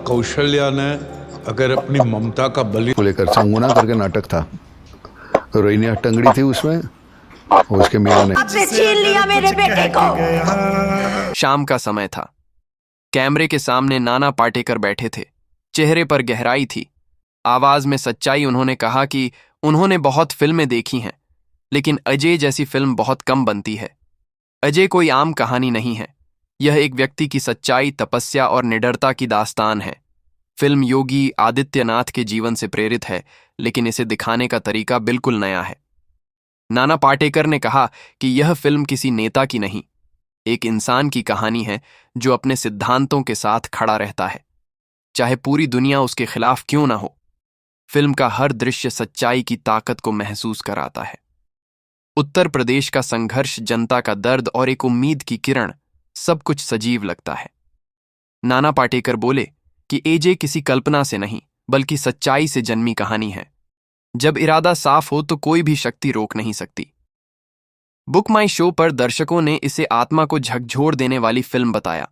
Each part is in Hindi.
कौशल्या ने अगर अपनी ममता का बलि को लेकर चंगुना करके नाटक था, तो रोहिणी टंगड़ी थी उसमें, और उसके मियाँ ने आपने छीन लिया मेरे बेटे को। शाम का समय था। कैमरे के सामने नाना पाटेकर बैठे थे। चेहरे पर गहराई थी, आवाज में सच्चाई। उन्होंने कहा कि उन्होंने बहुत फिल्में देखी हैं, लेकिन अजय जैसी फिल्म बहुत कम बनती है। अजय कोई आम कहानी नहीं है, यह एक व्यक्ति की सच्चाई, तपस्या और निडरता की दास्तान है। फिल्म योगी आदित्यनाथ के जीवन से प्रेरित है, लेकिन इसे दिखाने का तरीका बिल्कुल नया है। नाना पाटेकर ने कहा कि यह फिल्म किसी नेता की नहीं, एक इंसान की कहानी है जो अपने सिद्धांतों के साथ खड़ा रहता है, चाहे पूरी दुनिया उसके खिलाफ क्यों ना हो। फिल्म का हर दृश्य सच्चाई की ताकत को महसूस कराता है। उत्तर प्रदेश का संघर्ष, जनता का दर्द और एक उम्मीद की किरण, सब कुछ सजीव लगता है। नाना पाटेकर बोले कि एजे किसी कल्पना से नहीं, बल्कि सच्चाई से जन्मी कहानी है। जब इरादा साफ हो तो कोई भी शक्ति रोक नहीं सकती। बुक माई शो पर दर्शकों ने इसे आत्मा को झकझोर देने वाली फिल्म बताया।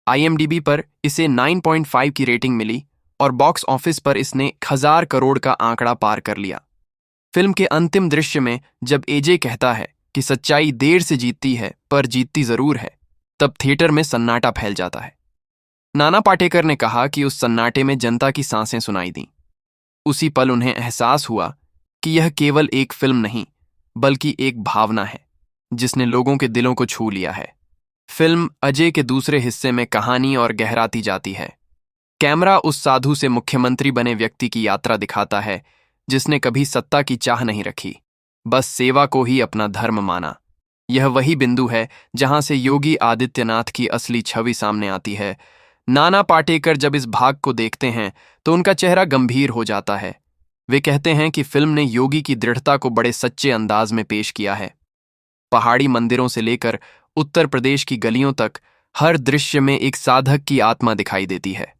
IMDb पर इसे 9.5 की रेटिंग मिली और बॉक्स ऑफिस पर इसने 1000 करोड़ का आंकड़ा पार कर लिया। फिल्म के अंतिम दृश्य में जब एजे कहता है कि सच्चाई देर से जीतती है पर जीतती जरूर है, तब थिएटर में सन्नाटा फैल जाता है। नाना पाटेकर ने कहा कि उस सन्नाटे में जनता की सांसें सुनाई दीं। उसी पल उन्हें एहसास हुआ कि यह केवल एक फिल्म नहीं, बल्कि एक भावना है जिसने लोगों के दिलों को छू लिया है। फिल्म अजय के दूसरे हिस्से में कहानी और गहराती जाती है। कैमरा उस साधु से मुख्यमंत्री बने व्यक्ति की यात्रा दिखाता है जिसने कभी सत्ता की चाह नहीं रखी, बस सेवा को ही अपना धर्म माना। यह वही बिंदु है जहां से योगी आदित्यनाथ की असली छवि सामने आती है। नाना पाटेकर जब इस भाग को देखते हैं तो उनका चेहरा गंभीर हो जाता है। वे कहते हैं कि फिल्म ने योगी की दृढ़ता को बड़े सच्चे अंदाज में पेश किया है। पहाड़ी मंदिरों से लेकर उत्तर प्रदेश की गलियों तक हर दृश्य में एक साधक की आत्मा दिखाई देती है।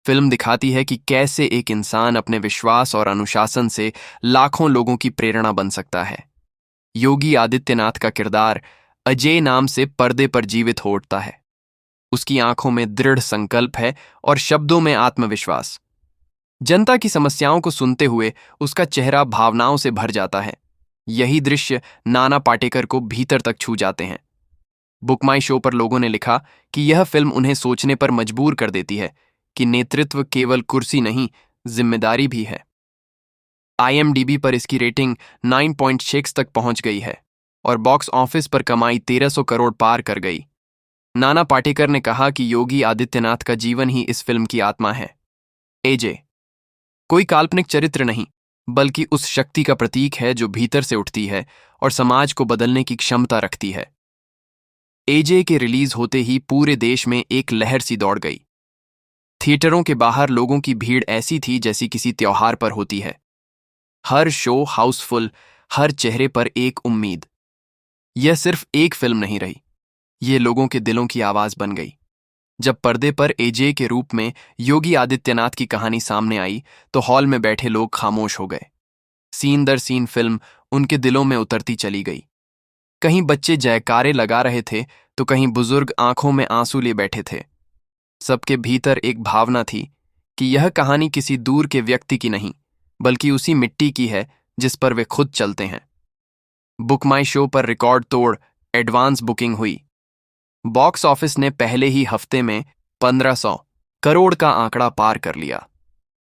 फिल्म दिखाती है कि कैसे एक इंसान अपने विश्वास और अनुशासन से लाखों लोगों की प्रेरणा बन सकता है। योगी आदित्यनाथ का किरदार अजय नाम से पर्दे पर जीवित हो उठता है। उसकी आंखों में दृढ़ संकल्प है और शब्दों में आत्मविश्वास। जनता की समस्याओं को सुनते हुए उसका चेहरा भावनाओं से भर जाता है। यही दृश्य नाना पाटेकर को भीतर तक छू जाते हैं। बुक माई शो पर लोगों ने लिखा कि यह फिल्म उन्हें सोचने पर मजबूर कर देती है कि नेतृत्व केवल कुर्सी नहीं, जिम्मेदारी भी है। IMDb पर इसकी रेटिंग 9.6 तक पहुंच गई है और बॉक्स ऑफिस पर कमाई 1300 करोड़ पार कर गई। नाना पाटेकर ने कहा कि योगी आदित्यनाथ का जीवन ही इस फिल्म की आत्मा है। एजे कोई काल्पनिक चरित्र नहीं, बल्कि उस शक्ति का प्रतीक है जो भीतर से उठती है और समाज को बदलने की क्षमता रखती है। एजे के रिलीज होते ही पूरे देश में एक लहर सी दौड़ गई। थिएटरों के बाहर लोगों की भीड़ ऐसी थी जैसी किसी त्योहार पर होती है। हर शो हाउसफुल, हर चेहरे पर एक उम्मीद। यह सिर्फ एक फिल्म नहीं रही, ये लोगों के दिलों की आवाज बन गई। जब पर्दे पर एजे के रूप में योगी आदित्यनाथ की कहानी सामने आई तो हॉल में बैठे लोग खामोश हो गए। सीन दर सीन फिल्म उनके दिलों में उतरती चली गई। कहीं बच्चे जयकारे लगा रहे थे तो कहीं बुजुर्ग आंखों में आंसू लिए बैठे थे। सबके भीतर एक भावना थी कि यह कहानी किसी दूर के व्यक्ति की नहीं, बल्कि उसी मिट्टी की है जिस पर वे खुद चलते हैं। बुक माई शो पर रिकॉर्ड तोड़ एडवांस बुकिंग हुई। बॉक्स ऑफिस ने पहले ही हफ्ते में 1500 करोड़ का आंकड़ा पार कर लिया।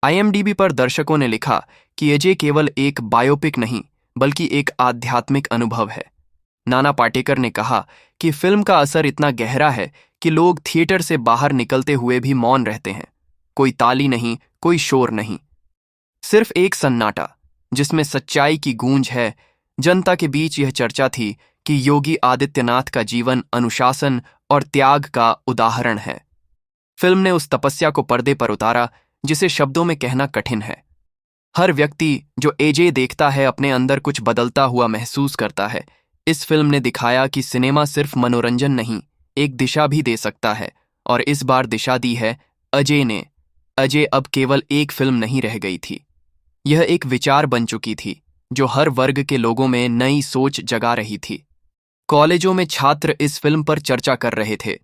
IMDb पर दर्शकों ने लिखा कि अजय केवल एक बायोपिक नहीं, बल्कि एक आध्यात्मिक अनुभव है। नाना पाटेकर ने कहा कि फिल्म का असर इतना गहरा है कि लोग थिएटर से बाहर निकलते हुए भी मौन रहते हैं। कोई ताली नहीं, कोई शोर नहीं, सिर्फ एक सन्नाटा जिसमें सच्चाई की गूंज है। जनता के बीच यह चर्चा थी कि योगी आदित्यनाथ का जीवन अनुशासन और त्याग का उदाहरण है। फिल्म ने उस तपस्या को पर्दे पर उतारा जिसे शब्दों में कहना कठिन है। हर व्यक्ति जो एजे देखता है अपने अंदर कुछ बदलता हुआ महसूस करता है। इस फिल्म ने दिखाया कि सिनेमा सिर्फ मनोरंजन नहीं, एक दिशा भी दे सकता है, और इस बार दिशा दी है अजय ने। अजय अब केवल एक फिल्म नहीं रह गई थी, यह एक विचार बन चुकी थी जो हर वर्ग के लोगों में नई सोच जगा रही थी। कॉलेजों में छात्र इस फिल्म पर चर्चा कर रहे थे,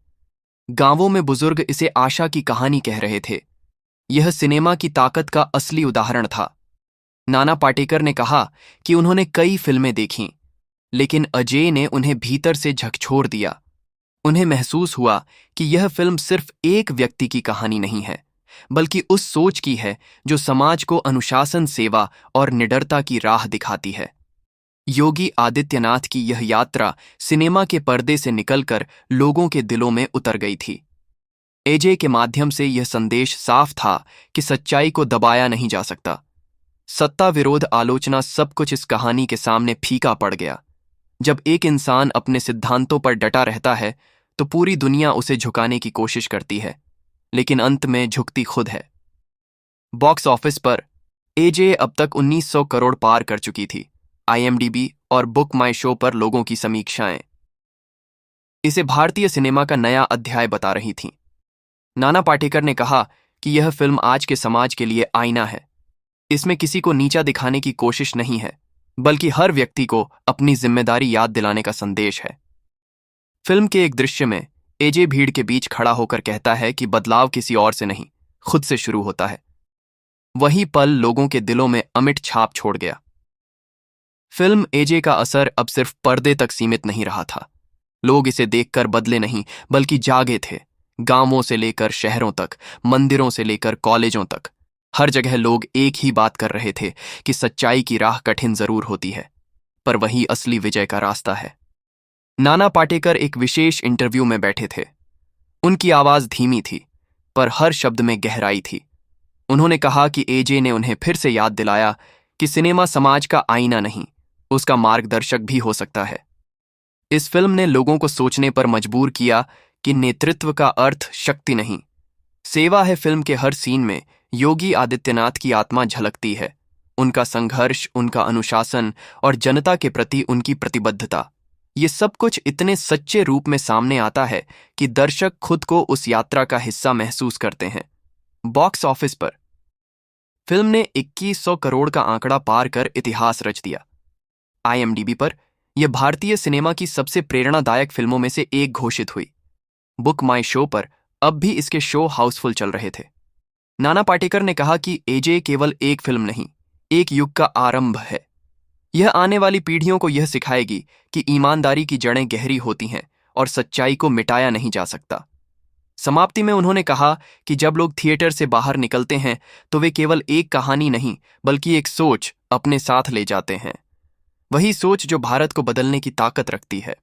गांवों में बुजुर्ग इसे आशा की कहानी कह रहे थे, यह सिनेमा की ताकत का असली उदाहरण था। नाना पाटेकर ने कहा कि उन्होंने कई फिल्में देखीं, लेकिन अजय ने उन्हें भीतर से झकझोर दिया। उन्हें महसूस हुआ कि यह फिल्म सिर्फ एक व्यक्ति की कहानी नहीं है, बल्कि उस सोच की है जो समाज को अनुशासन, सेवा और निडरता की राह दिखाती है। योगी आदित्यनाथ की यह यात्रा सिनेमा के पर्दे से निकलकर लोगों के दिलों में उतर गई थी। एजे के माध्यम से यह संदेश साफ था कि सच्चाई को दबाया नहीं जा सकता। सत्ता विरोध, आलोचना, सब कुछ इस कहानी के सामने फीका पड़ गया। जब एक इंसान अपने सिद्धांतों पर डटा रहता है तो पूरी दुनिया उसे झुकाने की कोशिश करती है, लेकिन अंत में झुकती खुद है। बॉक्स ऑफिस पर एजे अब तक 1900 करोड़ पार कर चुकी थी। IMDb और बुक माई शो पर लोगों की समीक्षाएं इसे भारतीय सिनेमा का नया अध्याय बता रही थीं। नाना पाटेकर ने कहा कि यह फिल्म आज के समाज के लिए आईना है। इसमें किसी को नीचा दिखाने की कोशिश नहीं है, बल्कि हर व्यक्ति को अपनी जिम्मेदारी याद दिलाने का संदेश है। फिल्म के एक दृश्य में एजे भीड़ के बीच खड़ा होकर कहता है कि बदलाव किसी और से नहीं, खुद से शुरू होता है। वही पल लोगों के दिलों में अमिट छाप छोड़ गया। फिल्म एजे का असर अब सिर्फ पर्दे तक सीमित नहीं रहा था। लोग इसे देखकर बदले नहीं, बल्कि जागे थे। गांवों से लेकर शहरों तक, मंदिरों से लेकर कॉलेजों तक, हर जगह लोग एक ही बात कर रहे थे कि सच्चाई की राह कठिन जरूर होती है, पर वही असली विजय का रास्ता है। नाना पाटेकर एक विशेष इंटरव्यू में बैठे थे। उनकी आवाज धीमी थी, पर हर शब्द में गहराई थी। उन्होंने कहा कि एजे ने उन्हें फिर से याद दिलाया कि सिनेमा समाज का आईना नहीं, उसका मार्गदर्शक भी हो सकता है। इस फिल्म ने लोगों को सोचने पर मजबूर किया कि नेतृत्व का अर्थ शक्ति नहीं, सेवा है। फिल्म के हर सीन में योगी आदित्यनाथ की आत्मा झलकती है, उनका संघर्ष, उनका अनुशासन और जनता के प्रति उनकी प्रतिबद्धता। ये सब कुछ इतने सच्चे रूप में सामने आता है कि दर्शक खुद को उस यात्रा का हिस्सा महसूस करते हैं। बॉक्स ऑफिस पर फिल्म ने 2100 करोड़ का आंकड़ा पार कर इतिहास रच दिया। IMDb पर यह भारतीय सिनेमा की सबसे प्रेरणादायक फिल्मों में से एक घोषित हुई। बुक माई शो पर अब भी इसके शो हाउसफुल चल रहे थे। नाना पाटेकर ने कहा कि एजे केवल एक फिल्म नहीं, एक युग का आरंभ है। यह आने वाली पीढ़ियों को यह सिखाएगी कि ईमानदारी की जड़ें गहरी होती हैं और सच्चाई को मिटाया नहीं जा सकता। समाप्ति में उन्होंने कहा कि जब लोग थिएटर से बाहर निकलते हैं तो वे केवल एक कहानी नहीं, बल्कि एक सोच अपने साथ ले जाते हैं। वही सोच जो भारत को बदलने की ताकत रखती है।